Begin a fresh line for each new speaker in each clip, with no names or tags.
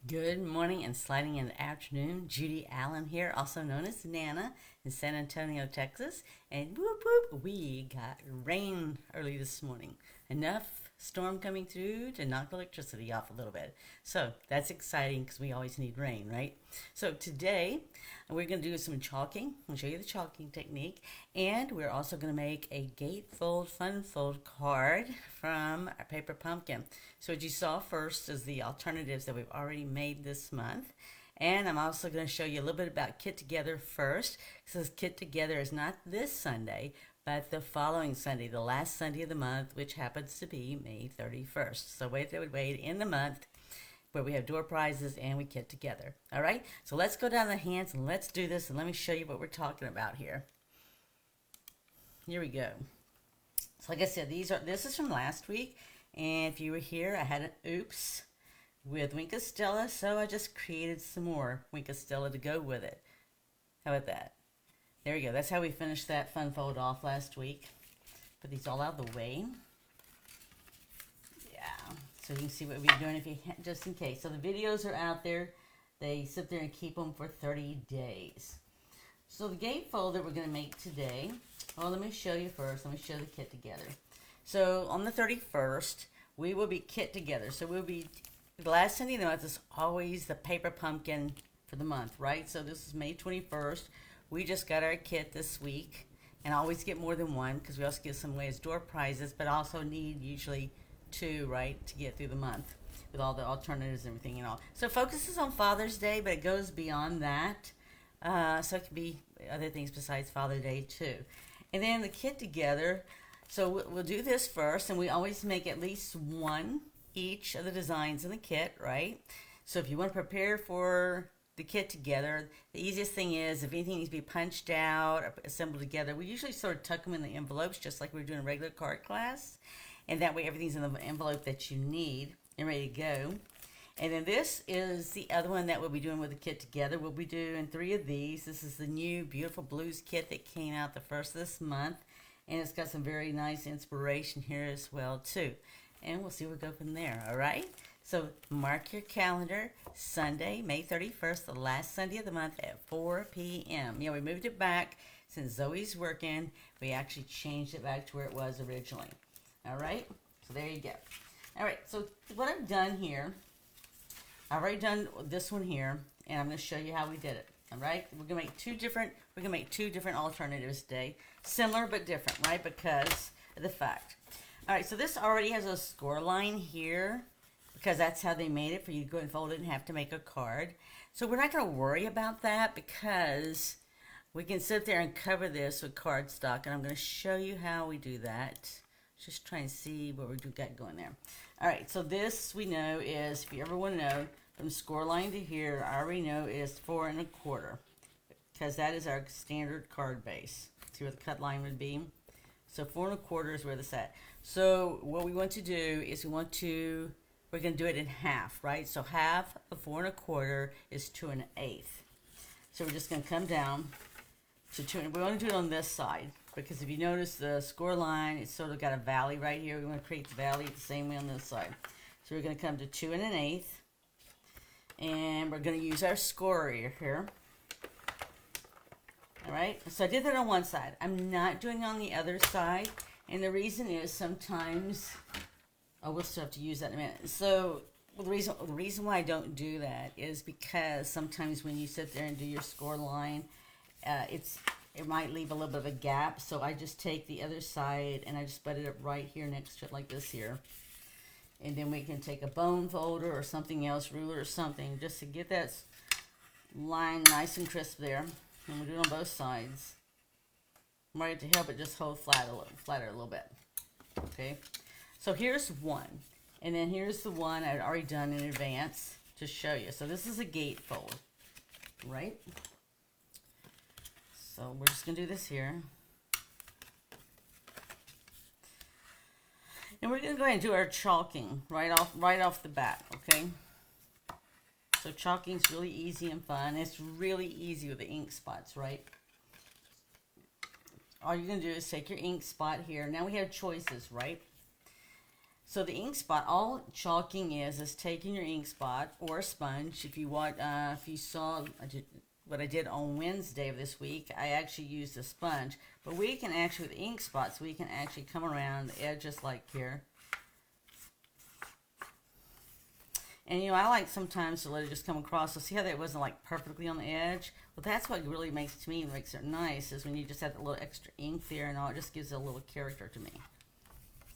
Good morning and sliding in the afternoon. Judy Allan here, also known as Nana in San Antonio, Texas. And whoop whoop, we got rain early this morning. Enough storm coming through to knock electricity off a little bit. So that's exciting because we always need rain, right? So today we're going to do some chalking. I'll show you the chalking technique. And we're also going to make a gatefold, fun fold card from our paper pumpkin. So what you saw first is the alternatives that we've already made this month. And I'm also going to show you a little bit about Kit Together first. So this Kit Together is not this Sunday, but the following Sunday, the last Sunday of the month, which happens to be May 31st. So wait in the month where we have door prizes and we Kit Together. All right, so let's go down the hands and let's do this, and let me show you what we're talking about here. Here we go. So like I said, this is from last week, and if you were here, I had an oops with Wink Stella, so I just created some more Wink Stella to go with it. How about that? There we go. That's how we finished that fun fold off last week. Put these all out of the way. Yeah, so you can see what we're doing if you just in case. So the videos are out there. They sit there and keep them for 30 days. So the gatefold that we're going to make today, well, let me show you first. Let me show the Kit Together. So on the 31st, we will be Kit Together. So we'll be, the last Sunday of the month is always the paper pumpkin for the month, right? So this is May 21st. We just got our kit this week, and I always get more than one because we also get some ways door prizes, but also need usually two, right, to get through the month with all the alternatives and everything and all. So it focuses on Father's Day, but it goes beyond that. So it can be other things besides Father's Day too. And then the Kit Together, so we'll do this first, and we always make at least one each of the designs in the kit, right? So if you want to prepare for the Kit Together, the easiest thing is if anything needs to be punched out or assembled together, we usually sort of tuck them in the envelopes just like we're doing a regular card class, and that way everything's in the envelope that you need and ready to go. And then this is the other one that we'll be doing with the Kit Together. We'll be doing 3 of these. This is the new beautiful blues kit that came out the first of this month, and it's got some very nice inspiration here as well too. And we'll see where we go from there. All right, so mark your calendar, Sunday, May 31st, the last Sunday of the month at 4 p.m. We moved it back since Zoe's working. We actually changed it back to where it was originally. All right, so there you go. All right, so what I've done here, I've already done this one here, and I'm going to show you how we did it. All right, we're going to make two different alternatives today, similar but different, right? Because of the fact. All right, so this already has a score line here because that's how they made it for you to go and fold it and have to make a card. So we're not going to worry about that because we can sit there and cover this with cardstock, and I'm going to show you how we do that. Just trying to see what we got going there. All right, so this we know is, if you ever want to know, from score line to here, I already know is 4 1/4 because that is our standard card base. See where the cut line would be? So 4 1/4 is where this at. So what we want to do is we're going to do it in half, right? So half of 4 1/4 is 2 1/8. So we're just going to come down to 2. We want to do it on this side because if you notice the score line, it's sort of got a valley right here. We want to create the valley the same way on this side. So we're going to come to 2 1/8, and we're going to use our scorer here. All right, so I did that on one side. I'm not doing it on the other side, and the reason is sometimes, oh, we'll still have to use that in a minute. So the reason why I don't do that is because sometimes when you sit there and do your score line, it might leave a little bit of a gap. So I just take the other side and I just put it up right here next to it like this here. And then we can take a bone folder or something else, ruler or something, just to get that line nice and crisp there. And we'll do it on both sides. Right, to help it just hold flatter a little bit. Okay, so here's one. And then here's the one I'd already done in advance to show you. So this is a gatefold, right? So we're just going to do this here. And we're going to go ahead and do our chalking right off the bat, okay? So chalking is really easy and fun. It's really easy with the ink spots, right? All you're going to do is take your ink spot here. Now we have choices, right? So the ink spot, all chalking is taking your ink spot or a sponge. If you want, if you saw what I did on Wednesday of this week, I actually used a sponge. But we can actually, with ink spots, we can actually come around the edges like here. And you know, I like sometimes to let it just come across. So see how that wasn't like perfectly on the edge? Well, that's what really makes, to me, makes it nice, is when you just have a little extra ink there and all. It just gives it a little character to me.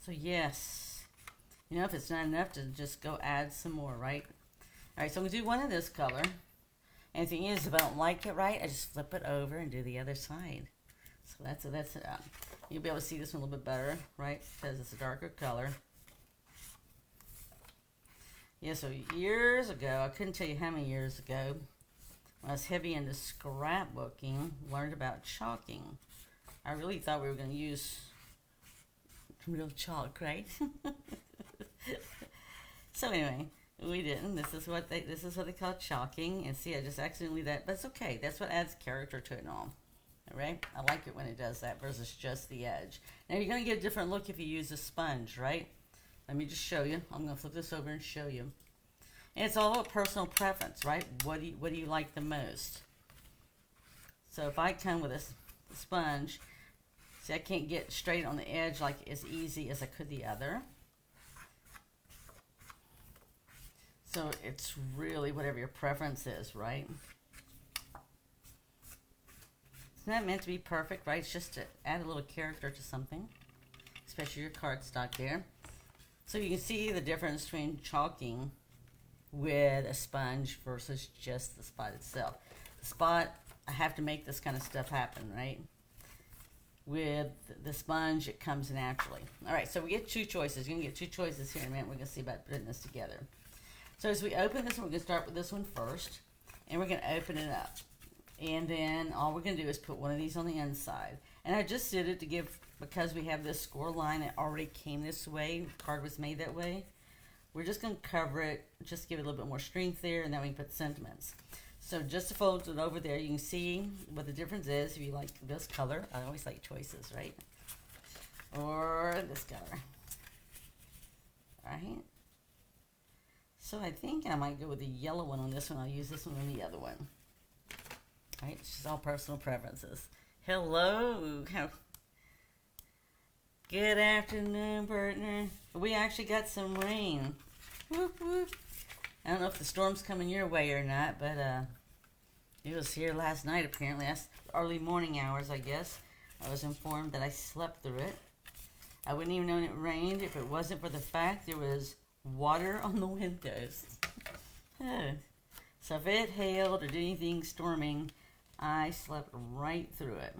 So yes. You know, if it's not enough, to just go add some more, right? All right, so I'm going to do one of this color. And the thing is, if I don't like it right, I just flip it over and do the other side. So that's it. You'll be able to see this one a little bit better, right? Because it's a darker color. Yeah, so years ago, I couldn't tell you how many years ago, when I was heavy into scrapbooking, learned about chalking. I really thought we were going to use real chalk, right? So anyway, we didn't. This is what they call chalking. And see, I just accidentally that, but it's okay. That's what adds character to it and all. All right, I like it when it does that versus just the edge. Now you're going to get a different look if you use a sponge, right? Let me just show you. I'm going to flip this over and show you. And it's all about personal preference, right? What do you like the most? So if I come with a sponge, see, I can't get straight on the edge like as easy as I could the other. So it's really whatever your preference is, right? It's not meant to be perfect, right? It's just to add a little character to something, especially your cardstock there. So you can see the difference between chalking with a sponge versus just the spot itself. The spot, I have to make this kind of stuff happen, right? With the sponge, it comes naturally. All right, so we get two choices. You're going to get two choices here in a minute. We're going to see about putting this together. So as we open this one, we're going to start with this one first, and we're going to open it up. And then all we're going to do is put one of these on the inside. And I just did it to give, because we have this score line that already came this way, the card was made that way. We're just going to cover it, just give it a little bit more strength there, and then we can put sentiments. So just to fold it over there, you can see what the difference is. If you like this color, I always like choices, right? Or this color. All right. So I think I might go with the yellow one on this one. I'll use this one on the other one. All right, it's just all personal preferences. Hello. Good afternoon, partner. We actually got some rain. Whoop, whoop. I don't know if the storm's coming your way or not, but it was here last night apparently. That's early morning hours, I guess. I was informed that I slept through it. I wouldn't even know it rained if it wasn't for the fact there was water on the windows. So if it hailed or did anything storming, I slept right through it.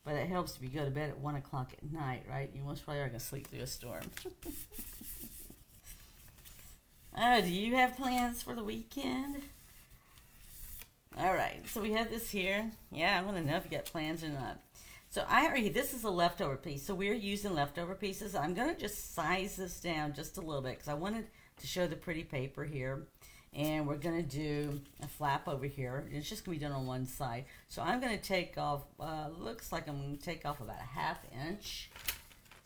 But it helps if you go to bed at 1 o'clock at night, right? You most probably are going to sleep through a storm. Oh, do you have plans for the weekend? All right, so we have this here. Yeah, I want to know if you got plans or not. So this is a leftover piece. So we're using leftover pieces. I'm going to just size this down just a little bit because I wanted to show the pretty paper here. And we're going to do a flap over here. It's just going to be done on one side. So I'm going to take off, looks like I'm going to take off about a 1/2 inch.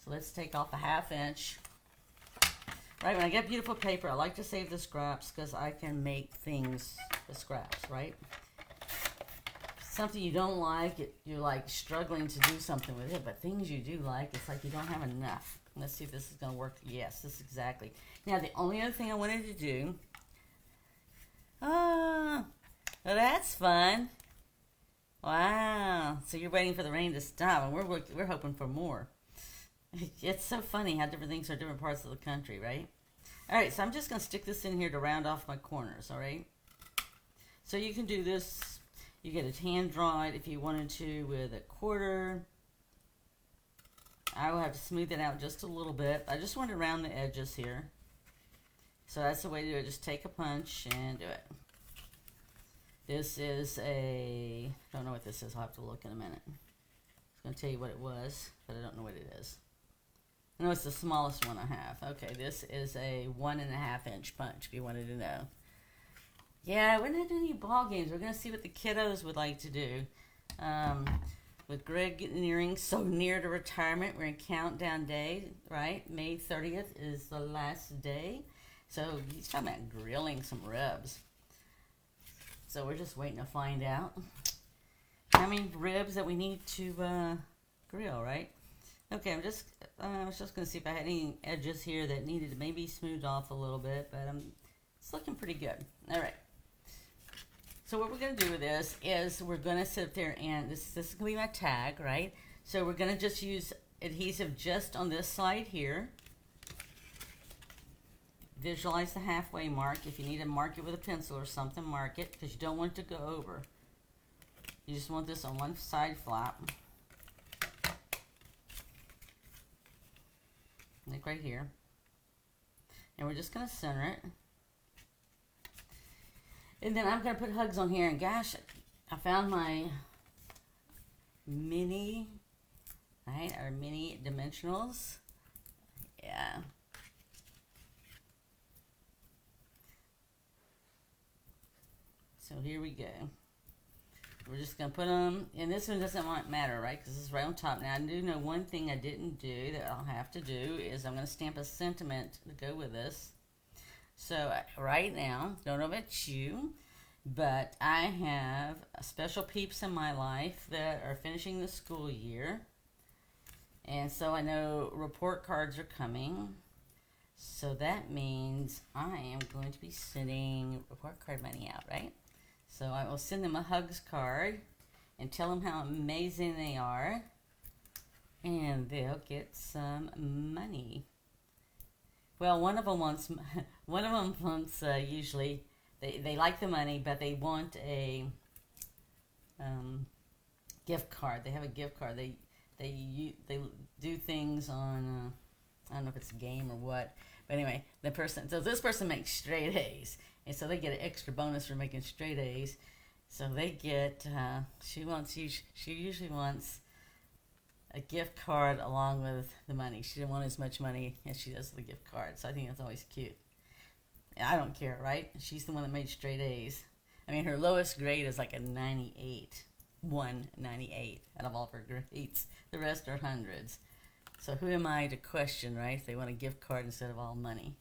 So let's take off a 1/2 inch. Right, when I get beautiful paper, I like to save the scraps because I can make things with scraps, right? Something you don't like, you're like struggling to do something with it, but things you do like, it's like you don't have enough. Let's see if this is going to work. Yes, this is exactly. Now, the only other thing I wanted to do, well, that's fun. Wow. So you're waiting for the rain to stop, and we're hoping for more. It's so funny how different things are in different parts of the country, right? All right, so I'm just going to stick this in here to round off my corners, all right? So you can do this. You get it hand drawn if you wanted to with a quarter. I will have to smooth it out just a little bit. I just want to round the edges here. So that's the way to do it. Just take a punch and do it. This is I don't know what this is. I'll have to look in a minute. It's going to tell you what it was, but I don't know what it is. I know it's the smallest one I have. Okay, this is a 1.5 inch punch, if you wanted to know. Yeah, we're not doing any ball games. We're going to see what the kiddos would like to do. with Greg nearing so near to retirement, we're in countdown day, right? May 30th is the last day. So he's talking about grilling some ribs. So we're just waiting to find out how many ribs that we need to grill, right? Okay, I was just going to see if I had any edges here that needed to maybe smooth off a little bit, but it's looking pretty good. All right. So what we're going to do with this is we're going to sit there and this is going to be my tag, right? So we're going to just use adhesive just on this side here. Visualize the halfway mark. If you need to mark it with a pencil or something, mark it because you don't want it to go over. You just want this on one side flat. Like right here. And we're just going to center it. And then I'm going to put hugs on here. And gosh, I found my mini, right, our mini dimensionals. Yeah. So here we go. We're just going to put them, and this one doesn't matter, right, because it's right on top. Now, I do know one thing I didn't do that I'll have to do is I'm going to stamp a sentiment to go with this. So, right now, don't know about you, but I have special peeps in my life that are finishing the school year. And so I know report cards are coming. So that means I am going to be sending report card money out, right? So I will send them a hugs card and tell them how amazing they are. And they'll get some money. Well, one of them wants usually, they like the money, but they want a gift card. They have a gift card. They do things on, I don't know if it's a game or what. But anyway, so this person makes straight A's. And so they get an extra bonus for making straight A's. So they get, she usually wants a gift card along with the money. She didn't want as much money as she does the gift card. So I think that's always cute. I don't care, right? She's the one that made straight A's. I mean, her lowest grade is like a 98. 198 out of all of her grades. The rest are hundreds. So who am I to question, right? If they want a gift card instead of all money.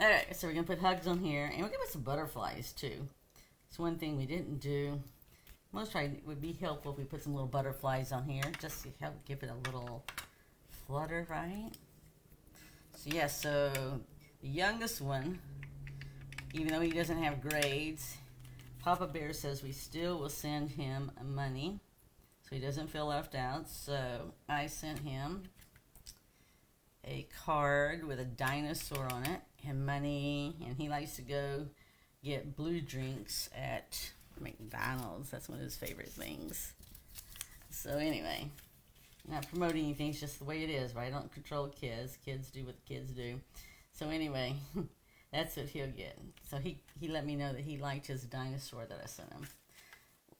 Alright, so we're going to put hugs on here. And we're going to put some butterflies, too. It's one thing we didn't do. Most probably it would be helpful if we put some little butterflies on here. Just to help give it a little flutter, right? So, yeah, so the youngest one, even though he doesn't have grades, Papa Bear says we still will send him money. So he doesn't feel left out. So I sent him a card with a dinosaur on it and money, and he likes to go get blue drinks at McDonald's. That's one of his favorite things. So anyway, not promoting anything, it's just the way it is, right? I don't control kids. Kids do what kids do. So anyway, that's what he'll get. So he let me know that he liked his dinosaur that I sent him,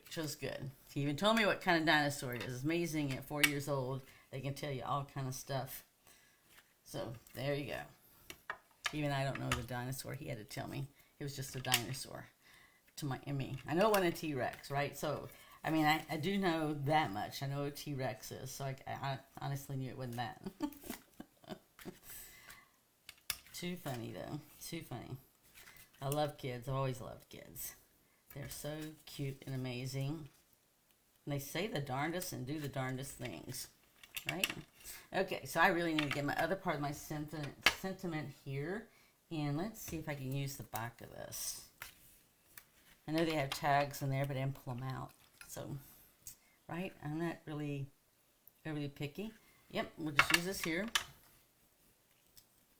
which was good. He even told me what kind of dinosaur it is. It's amazing at 4 years old, they can tell you all kind of stuff. So there you go. Even I don't know the dinosaur. He had to tell me. It was just a dinosaur to me. I know it wasn't a T-Rex, right? So, I mean, I do know that much. I know what T-Rex is. So I honestly knew it wasn't that. Too funny, though. Too funny. I love kids. I've always loved kids. They're so cute and amazing. And they say the darndest and do the darndest things. Right? Okay, so I really need to get my other part of my sentiment here. And let's see if I can use the back of this. I know they have tags in there, but I didn't pull them out. So, right? I'm not really overly picky. Yep, we'll just use this here.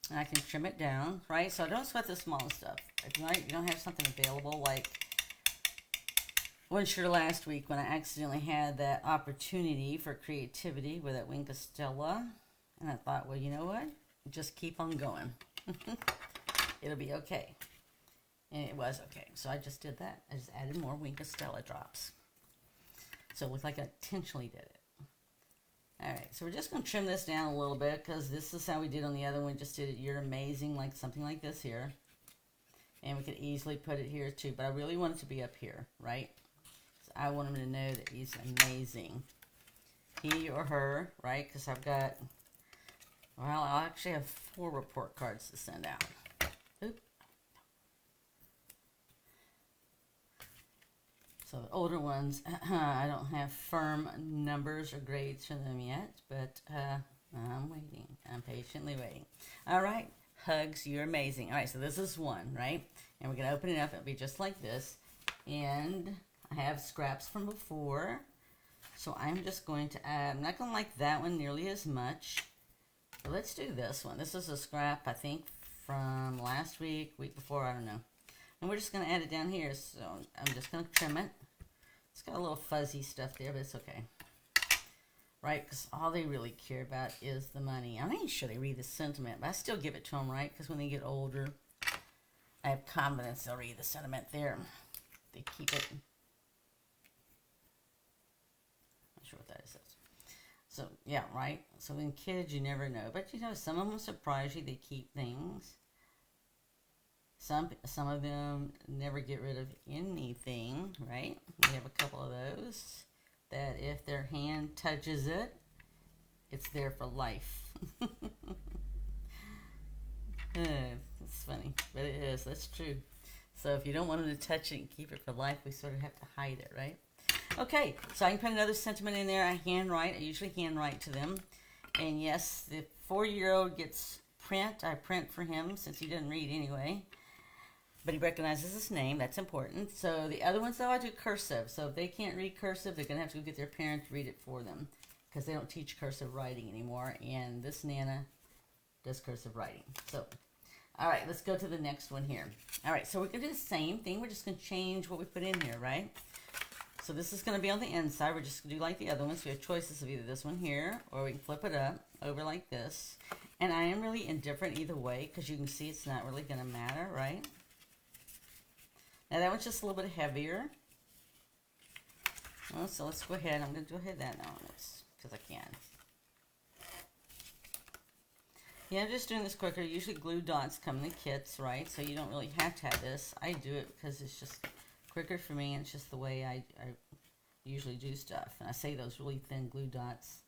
And I can trim it down, right? So don't sweat the small stuff. If you don't have something available, like I wasn't sure last week when I accidentally had that opportunity for creativity with that Wink of Stella. And I thought, well, you know what? Just keep on going. It'll be okay. And it was okay. So I just did that. I just added more Wink of Stella drops. So it looked like I intentionally did it. Alright, so we're just going to trim this down a little bit because this is how we did on the other one. Just did it, You're Amazing, like something like this here. And we could easily put it here too. But I really want it to be up here, right? I want him to know that he's amazing. he or her, right? Because I've got, well, I'll actually have 4 report cards to send out. Oop. So the older ones, I don't have firm numbers or grades for them yet, but I'm waiting. I'm patiently waiting. All right, Hugs, you're amazing. All right, so this is one, right? And we're going to open it up. It'll be just like this. And I have scraps from before. So I'm just going to add, I'm not going to like that one nearly as much. But let's do this one. This is a scrap, I think, from last week, week before, I don't know. And we're just going to add it down here. So I'm just going to trim it. It's got a little fuzzy stuff there, but it's okay. Right? Because all they really care about is the money. I'm not even sure they read the sentiment, but I still give it to them, right? Because when they get older, I have confidence they'll read the sentiment there. They keep it. Not sure what that is. So, yeah, right? So in kids, you never know. But, you know, some of them surprise you. They keep things. Some of them never get rid of anything, right? We have a couple of those that if their hand touches it, it's there for life. It's funny, but it is. That's true. So if you don't want them to touch it and keep it for life, we sort of have to hide it, right? Okay, so I can put another sentiment in there. I handwrite. I usually handwrite to them. And yes, the 4-year-old gets print. I print for him since he doesn't read anyway. But he recognizes his name. That's important. So the other ones, though, I do cursive. So if they can't read cursive, they're going to have to go get their parent to read it for them. Because they don't teach cursive writing anymore. And this Nana does cursive writing. So, all right, let's go to the next one here. All right, so we're going to do the same thing. We're just going to change what we put in here, right? So this is going to be on the inside. We're just going to do like the other ones. We have choices of either this one here, or we can flip it up over like this. And I am really indifferent either way, because you can see it's not really going to matter, right? Now that one's just a little bit heavier. Well, so let's go ahead. I'm going to go ahead that now, because I can. Yeah, I'm just doing this quicker. Usually glue dots come in the kits, right? So you don't really have to have this. I do it because it's just quicker for me, and it's just the way I usually do stuff. And I say those really thin glue dots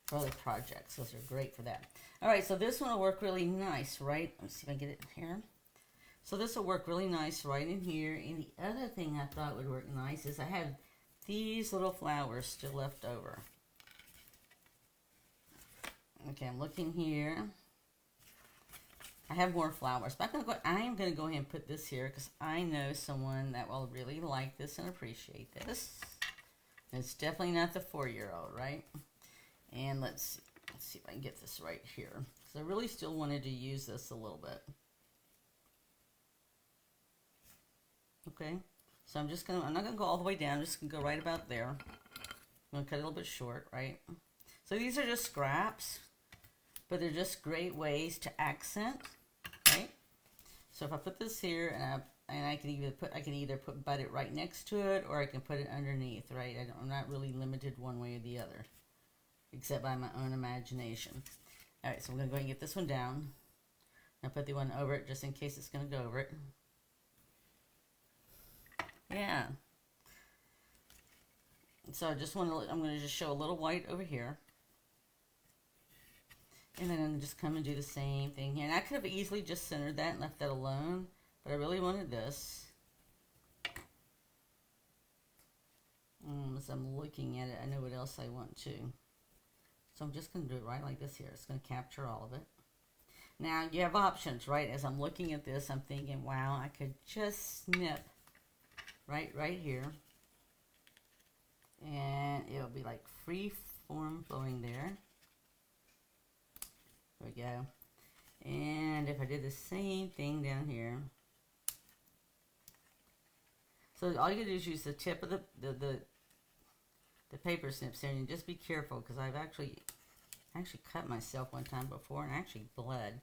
for other projects. Those are great for that. All right, so this one will work really nice, right? Let me see if I can get it here. So this will work really nice right in here. And the other thing I thought would work nice is I have these little flowers still left over. Okay, I'm looking here. I have more flowers, but I am going to go ahead and put this here because I know someone that will really like this and appreciate this. It's definitely not the 4-year-old, right? And let's see if I can get this right here. So I really still wanted to use this a little bit. Okay, so I'm not going to go all the way down. I'm just going to go right about there. I'm going to cut it a little bit short, right? So these are just scraps, but they're just great ways to accent, right? So if I put this here, and I can either butt it right next to it, or I can put it underneath, right? I'm not really limited one way or the other, except by my own imagination. All right, so I'm going to go ahead and get this one down. I'll put the one over it just in case it's going to go over it. Yeah. So I just want to, I'm going to just show a little white over here. And then I'm just come and do the same thing here. And I could have easily just centered that and left that alone, but I really wanted this. As I'm looking at it, I know what else I want to. So I'm just going to do it right like this here. It's going to capture all of it. Now, you have options, right? As I'm looking at this, I'm thinking, wow, I could just snip right here. And it'll be like free form flowing there. There we go. And if I did the same thing down here. So all you can do is use the tip of the paper snips there, and just be careful because I've actually cut myself one time before and actually bled.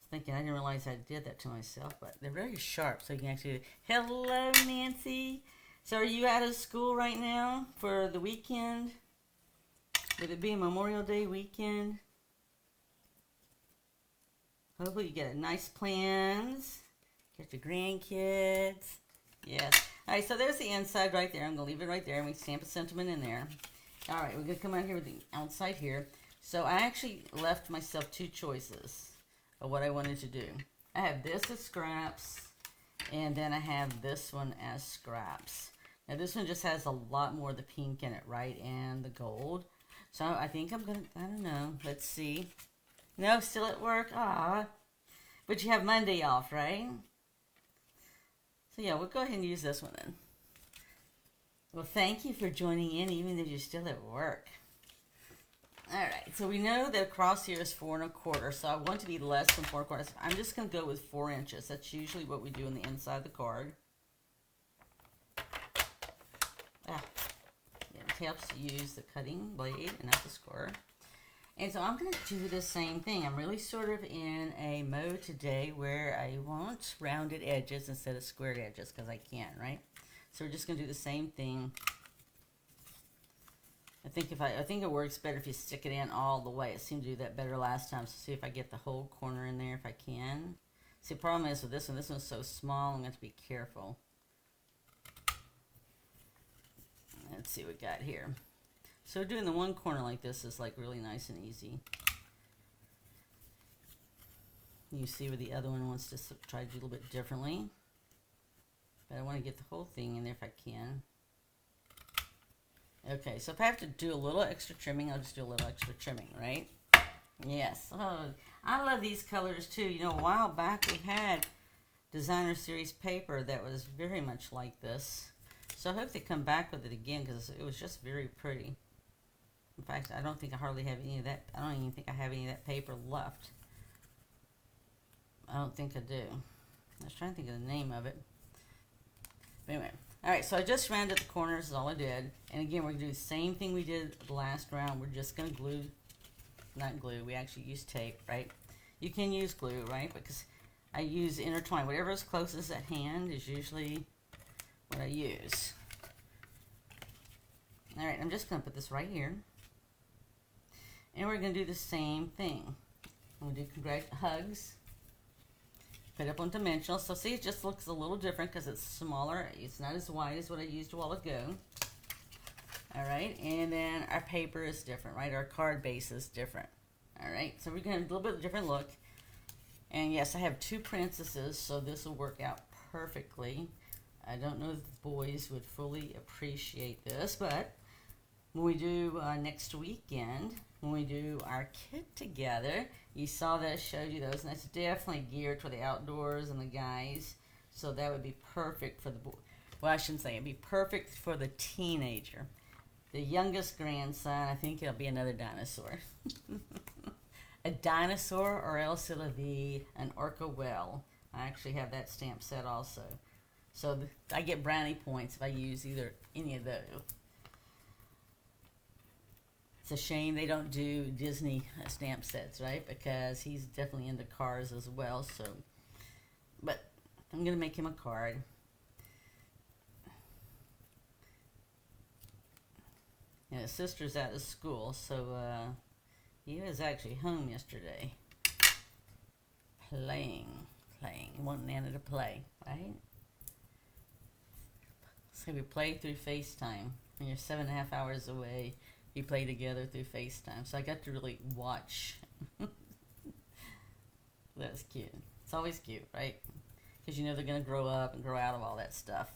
Thinking I didn't realize I did that to myself, but they're very sharp, so you can actually do. Hello, Nancy. So are you out of school right now for the weekend? Would it be a Memorial Day weekend? Hopefully you get nice plans. Get your grandkids. Yes. All right, so there's the inside right there. I'm going to leave it right there, and we stamp a sentiment in there. All right, we're going to come out here with the outside here. So I actually left myself two choices of what I wanted to do. I have this as scraps, and then I have this one as scraps. Now this one just has a lot more of the pink in it, right, and the gold. So I think I'm going to, I don't know, let's see. No, still at work? Ah, but you have Monday off, right? So yeah, we'll go ahead and use this one then. Well, thank you for joining in, even though you're still at work. All right, so we know that across here is 4 1/4, so I want to be less than 4 1/4. I'm just going to go with 4 inches. That's usually what we do on the inside of the card. Yeah, it helps to use the cutting blade and not the score. And so I'm going to do the same thing. I'm really sort of in a mode today where I want rounded edges instead of squared edges because I can, right? So we're just going to do the same thing. I think it works better if you stick it in all the way. It seemed to do that better last time. So see if I get the whole corner in there if I can. See, the problem is with this one's so small, I'm going to have to be careful. Let's see what we got here. So doing the one corner like this is like really nice and easy. You see where the other one wants to try to do a little bit differently. But I want to get the whole thing in there if I can. Okay, so if I have to do a little extra trimming, I'll just do a little extra trimming, right? Yes. Oh, I love these colors too. You know, a while back we had designer series paper that was very much like this. So I hope they come back with it again because it was just very pretty. In fact, I don't think I hardly have any of that. I don't even think I have any of that paper left. I don't think I do. I was trying to think of the name of it. But anyway. Alright, so I just rounded the corners is all I did. And again, we're going to do the same thing we did the last round. We're just going to glue, not glue, we actually use tape, right? You can use glue, right? Because I use intertwine. Whatever is closest at hand is usually what I use. Alright, I'm just going to put this right here. And we're going to do the same thing. I'm going to do hugs. Put it up on dimensional. So see, it just looks a little different because it's smaller. It's not as wide as what I used a while ago. Alright, and then our paper is different, right? Our card base is different. Alright, so we're going to have a little bit of a different look. And yes, I have 2 princesses, so this will work out perfectly. I don't know if the boys would fully appreciate this, but when we do next weekend, when we do our kit together, you saw that I showed you those, and that's definitely geared for the outdoors and the guys. So that would be perfect for the boy. Well, I shouldn't say it'd be perfect for the teenager. The youngest grandson, I think it'll be another dinosaur. A dinosaur, or else it'll be an orca whale. I actually have that stamp set also. So I get brownie points if I use any of those. It's a shame they don't do Disney stamp sets, right? Because he's definitely into cars as well. So, but I'm going to make him a card. And his sister's out of school, so he was actually home yesterday. Playing, wanting Nana to play, right? So we play through FaceTime. When you're 7.5 hours away, you play together through FaceTime. So I got to really watch. That's cute. It's always cute, right? Because you know they're going to grow up and grow out of all that stuff.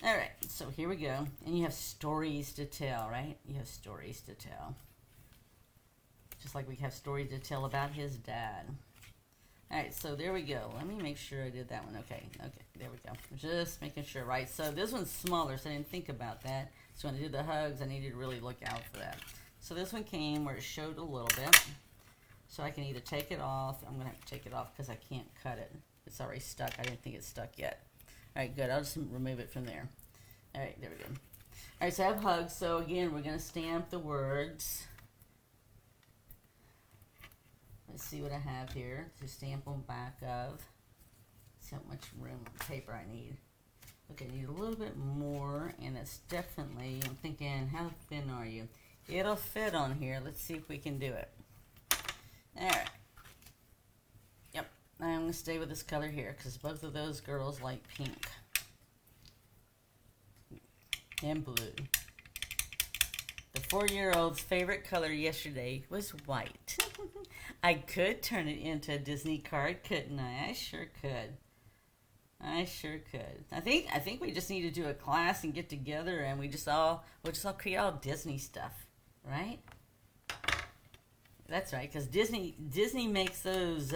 Alright, so here we go. And you have stories to tell, right? You have stories to tell. Just like we have stories to tell about his dad. Alright, so there we go. Let me make sure I did that one. Okay, there we go. Just making sure, right? So this one's smaller, so I didn't think about that. So when I did the hugs, I needed to really look out for that. So this one came where it showed a little bit. So I can either take it off. I'm going to have to take it off because I can't cut it. It's already stuck. I didn't think it's stuck yet. Alright, good. I'll just remove it from there. Alright, there we go. Alright, so I have hugs. So again, we're going to stamp the words. Let's see what I have here to stamp on back of. See how much room paper I need. Okay, I need a little bit more, and it's definitely, I'm thinking, how thin are you? It'll fit on here. Let's see if we can do it. Alright. Yep, I'm going to stay with this color here, because both of those girls like pink. And blue. 4-year-old's favorite color yesterday was white. I could turn it into a Disney card, couldn't I? I sure could. I sure could. I think we just need to do a class and get together, and we'll just all create all Disney stuff, right? That's right, because Disney makes those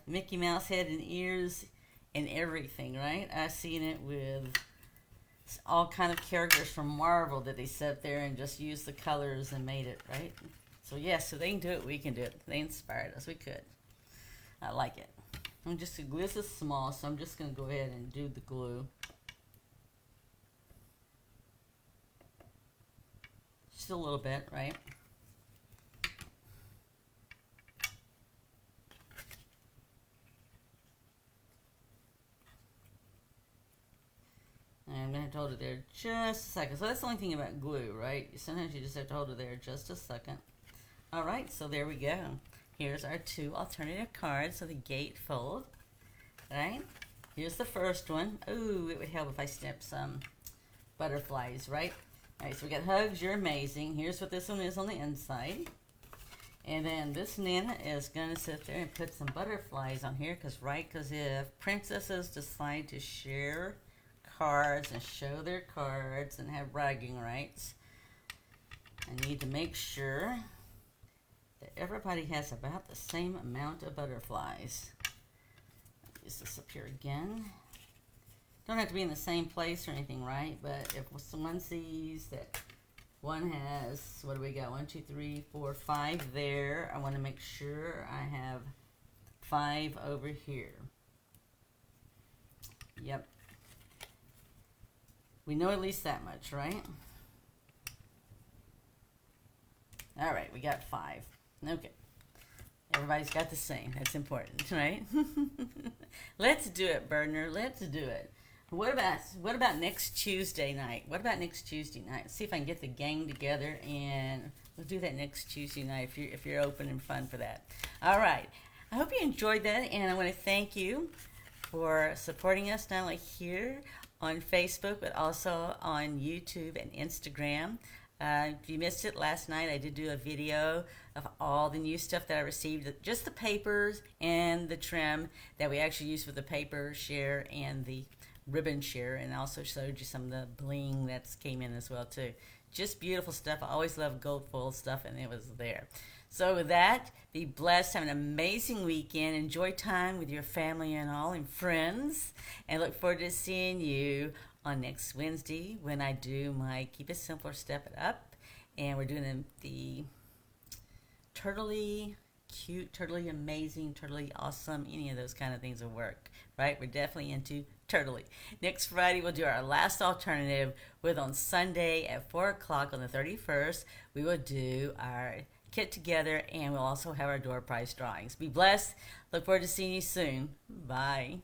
Mickey Mouse head and ears and everything, right? I've seen it with all kind of characters from Marvel that they sat there and just used the colors and made it, right? So yes, so they can do it, we can do it. They inspired us, we could. I like it. I'm just, the glue is small, so I'm just going to go ahead and do the glue. Just a little bit, right? And I'm going to have to hold it there just a second. So that's the only thing about glue, right? Sometimes you just have to hold it there just a second. All right, so there we go. Here's our 2 alternative cards, so the gatefold, right? Here's the first one. Ooh, it would help if I snipped some butterflies, right? All right, so we got hugs, you're amazing. Here's what this one is on the inside. And then this Nana is going to sit there and put some butterflies on here, because if princesses decide to share cards and show their cards and have bragging rights, I need to make sure that everybody has about the same amount of butterflies. Use this up here again. Don't have to be in the same place or anything, right? But if someone sees that one has, what do we got? 1, 2, 3, 4, 5 there. I want to make sure I have 5 over here. Yep. We know at least that much, right? All right, we got 5. Okay. Everybody's got the same. That's important, right? Let's do it, Berdner. Let's do it. What about next Tuesday night? What about next Tuesday night? Let's see if I can get the gang together, and we'll do that next Tuesday night if you're open and fun for that. All right. I hope you enjoyed that, and I want to thank you for supporting us not only here on Facebook, but also on YouTube and Instagram. If you missed it last night, I did do a video of all the new stuff that I received, just the papers and the trim that we actually used for the paper share and the ribbon share, and I also showed you some of the bling that came in as well too. Just beautiful stuff. I always love gold foil stuff, and it was there. So with that, be blessed, have an amazing weekend, enjoy time with your family and all and friends, and look forward to seeing you on next Wednesday when I do my Keep It Simple or Step It Up, and we're doing the turtly cute, turtly amazing, turtly awesome, any of those kind of things will work, right? We're definitely into turtly. Next Friday we'll do our last alternative, with on Sunday at 4 o'clock on the 31st we will do our kit together, and we'll also have our door prize drawings. Be blessed. Look forward to seeing you soon. Bye.